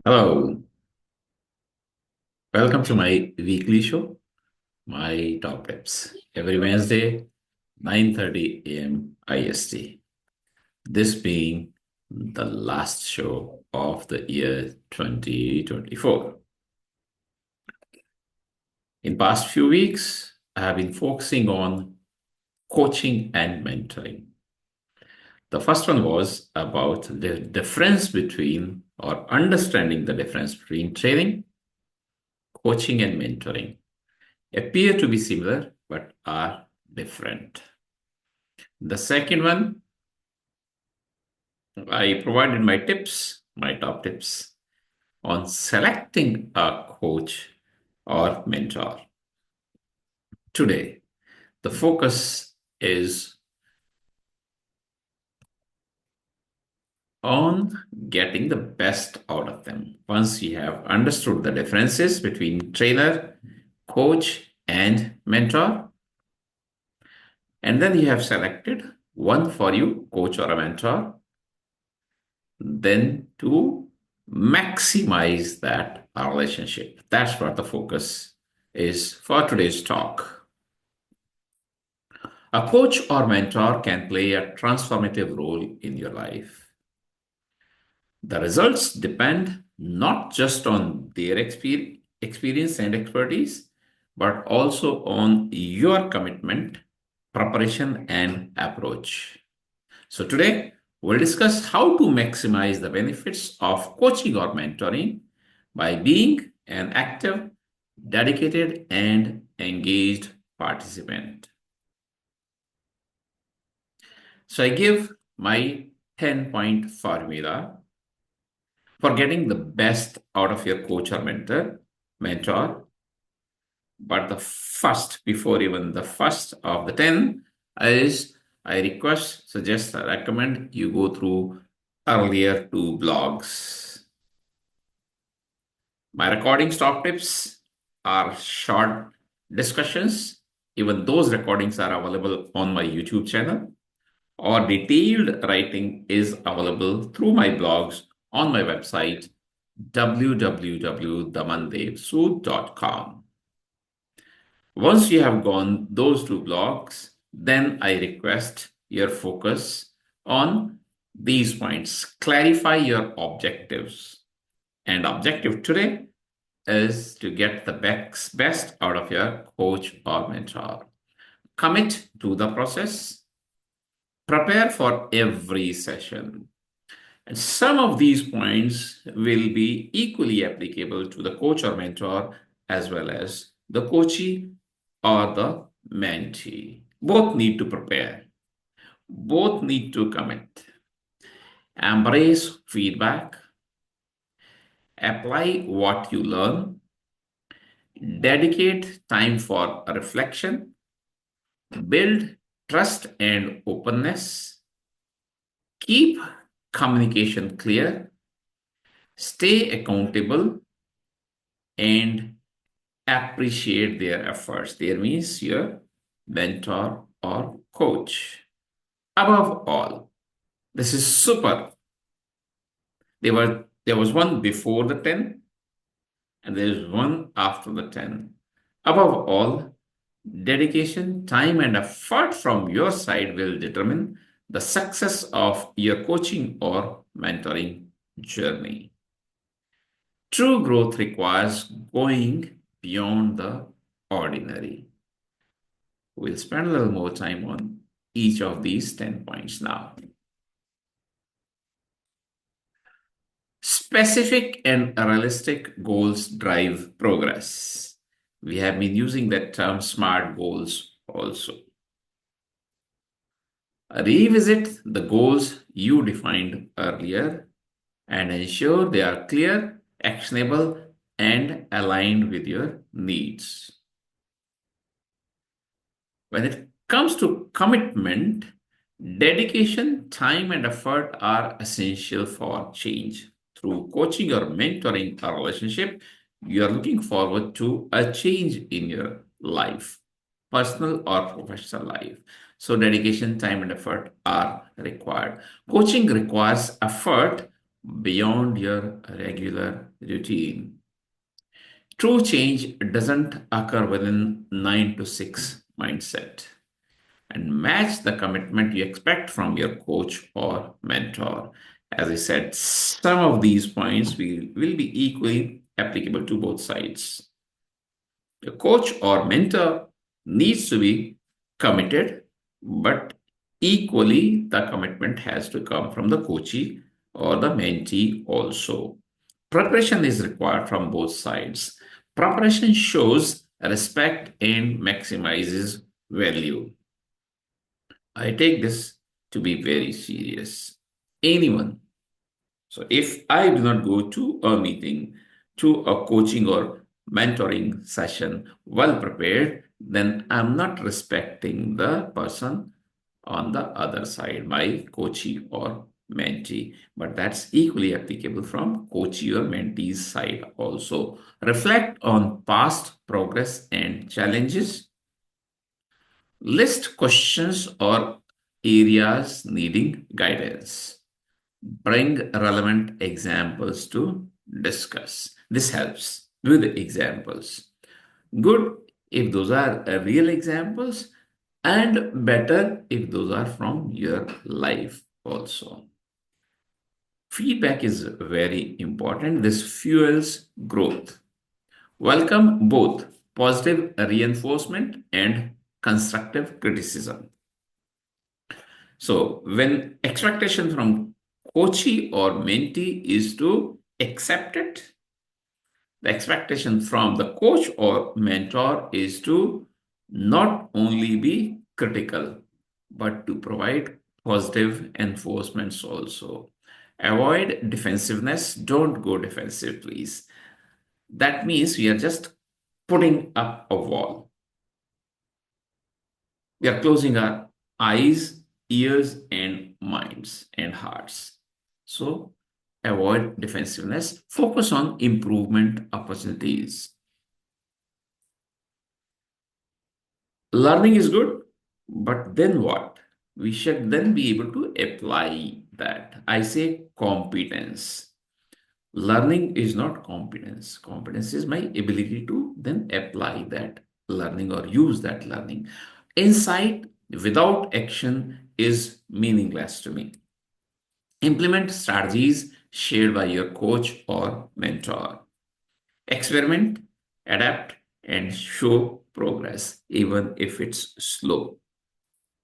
Hello, welcome to my weekly show, My Top Tips. Every Wednesday, 9:30 a.m. IST. This being the last show of the year 2024. In past few weeks, I have been focusing on coaching and mentoring. The first one was about the difference between or understanding the difference between training, coaching, and mentoring appear to be similar but are different. The second one, I provided my top tips on selecting a coach or mentor. Today, the focus is on getting the best out of them. Once you have understood the differences between trainer, coach, and mentor, and then you have selected one for you, coach or a mentor, then to maximize that relationship. That's what the focus is for today's talk. A coach or mentor can play a transformative role in your life. The results depend not just on their experience and expertise, but also on your commitment, preparation, and approach. So, today we'll discuss how to maximize the benefits of coaching or mentoring by being an active, dedicated, and engaged participant. So, I give my 10-point formula for getting the best out of your coach or mentor. But the first, before even the first of the 10, is I request, suggest, I recommend you go through earlier two blogs. My recording stop tips are short discussions. Even those recordings are available on my YouTube channel, or detailed writing is available through my blogs on my website, www.damandevsood.com. Once you have gone those two blogs, then I request your focus on these points. Clarify your objectives. And objective today is to get the best out of your coach or mentor. Commit to the process. Prepare for every session. And some of these points will be equally applicable to the coach or mentor as well as the coachee or the mentee. Both need to prepare, both need to commit. Embrace feedback, apply what you learn, dedicate time for reflection, build trust and openness, keep communication clear, stay accountable, and appreciate their efforts. There means your mentor or coach. Above all, this is super. There was one before the 10, and there is one after the 10. Above all, dedication, time, and effort from your side will determine the success of your coaching or mentoring journey. True growth requires going beyond the ordinary. We'll spend a little more time on each of these 10 points now. Specific and realistic goals drive progress. We have been using that term SMART goals also. Revisit the goals you defined earlier and ensure they are clear, actionable, and aligned with your needs. When it comes to commitment, dedication, time, and effort are essential for change. Through coaching or mentoring a relationship, you are looking forward to a change in your life, personal or professional life. So, dedication, time, and effort are required. Coaching requires effort beyond your regular routine. True change doesn't occur within 9 to 6 mindset, and match the commitment you expect from your coach or mentor. As I said, some of these points will be equally applicable to both sides. The coach or mentor needs to be committed, but equally, the commitment has to come from the coachee or the mentee also. Preparation is required from both sides. Preparation shows respect and maximizes value. I take this to be very serious. Anyone. So if I do not go to a meeting, to a coaching or mentoring session well prepared, then I'm not respecting the person on the other side, my coachee or mentee. But that's equally applicable from coachee or mentee's side also. Reflect on past progress and challenges. List questions or areas needing guidance. Bring relevant examples to discuss. This helps with examples. Good if those are real examples, and better if those are from your life also. Feedback is very important. This fuels growth. Welcome both positive reinforcement and constructive criticism. So, when expectation from coachee or mentee is to accept it, the expectation from the coach or mentor is to not only be critical, but to provide positive enforcements also. Avoid defensiveness. Don't go defensive, please. That means we are just putting up a wall. We are closing our eyes, ears, and minds and hearts. So avoid defensiveness. Focus on improvement opportunities. Learning is good, but then what? We should then be able to apply that. I say competence. Learning is not competence. Competence is my ability to then apply that learning or use that learning. Insight without action is meaningless to me. Implement strategies shared by your coach or mentor. Experiment, adapt, and show progress, even if it's slow.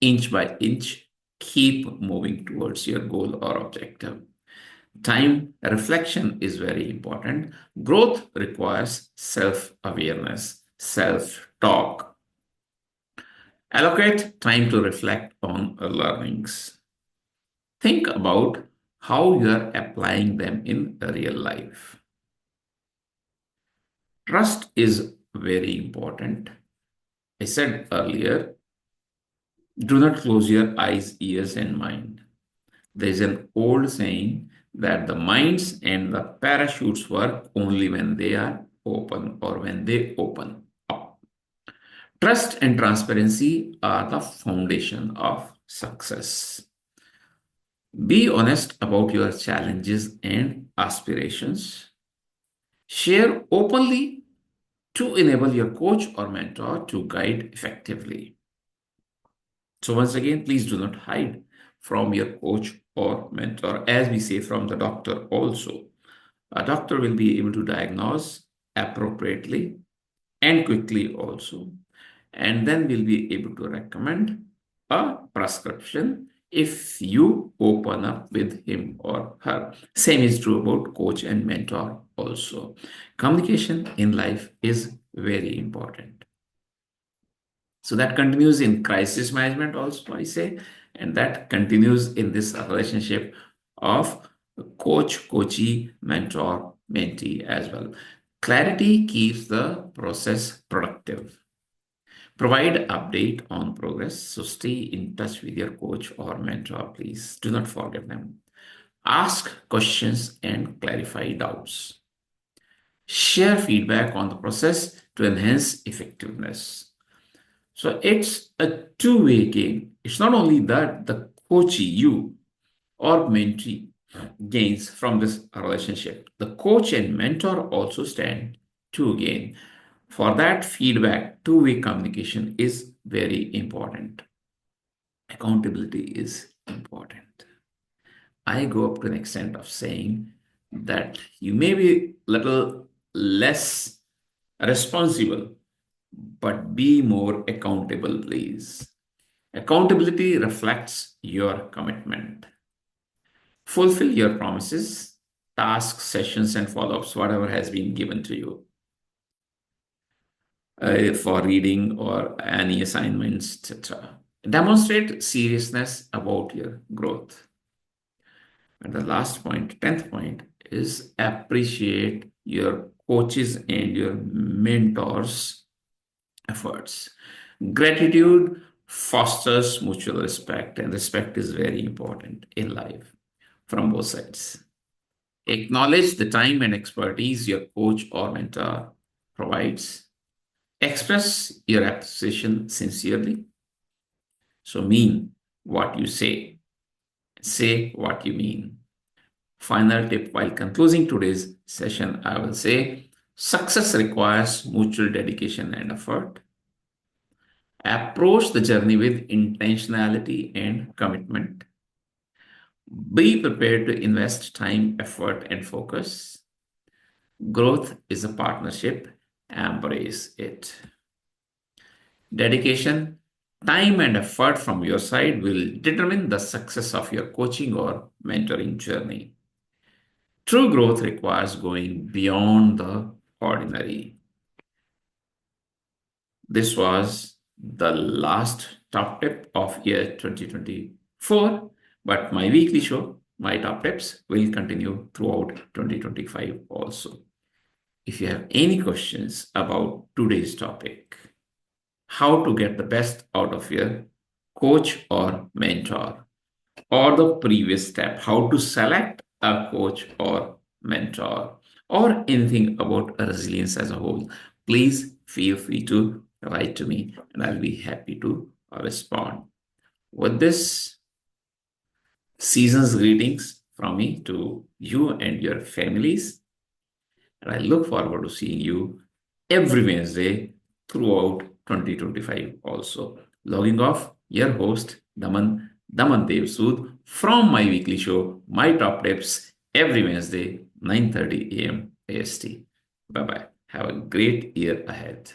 Inch by inch, keep moving towards your goal or objective. Time reflection is very important. Growth requires self awareness, self talk. Allocate time to reflect on learnings. Think about how you are applying them in real life. Trust is very important. I said earlier, do not close your eyes, ears, and mind. There is an old saying that the minds and the parachutes work only when they are open or when they open up. Trust and transparency are the foundation of success. Be honest about your challenges and aspirations. Share openly to enable your coach or mentor to guide effectively. So, once again, please do not hide from your coach or mentor, as we say from the doctor also. A doctor will be able to diagnose appropriately and quickly also, and then will be able to recommend a prescription if you open up with him or her. Same is true about coach and mentor also. Communication in life is very important. So that continues in crisis management also, I say, and that continues in this relationship of coach, coachee, mentor, mentee as well. Clarity keeps the process productive. Provide update on progress. So stay in touch with your coach or mentor, please. Do not forget them. Ask questions and clarify doubts. Share feedback on the process to enhance effectiveness. So it's a two-way game. It's not only that the coachee, you or mentee gains from this relationship. The coach and mentor also stand to gain. For that, feedback, two-way communication is very important. Accountability is important. I go up to an extent of saying that you may be little less responsible, but be more accountable, please. Accountability reflects your commitment. Fulfill your promises, tasks, sessions, and follow ups, whatever has been given to you for reading or any assignments, etc. Demonstrate seriousness about your growth. And the last point, 10th point, is appreciate your coaches and your mentors' efforts. Gratitude fosters mutual respect, and respect is very important in life from both sides. Acknowledge the time and expertise your coach or mentor provides. Express your appreciation sincerely. So, mean what you say, say what you mean. Final tip while concluding today's session, I will say success requires mutual dedication and effort. Approach the journey with intentionality and commitment. Be prepared to invest time, effort, and focus. Growth is a partnership. Embrace it. Dedication, time, and effort from your side will determine the success of your coaching or mentoring journey. True growth requires going beyond the ordinary. This was the last top tip of year 2024, but my weekly show, my top tips, will continue throughout 2025 also. If you have any questions about today's topic, how to get the best out of your coach or mentor, or the previous step, how to select a coach or mentor, or anything about resilience as a whole, please feel free to write to me and I'll be happy to respond. With this, season's greetings from me to you and your families. And I look forward to seeing you every Wednesday throughout 2025 also. Logging off, your host, Daman Dev Sood from my weekly show, My Top Tips, every Wednesday, 9:30 a.m. AST. Bye-bye. Have a great year ahead.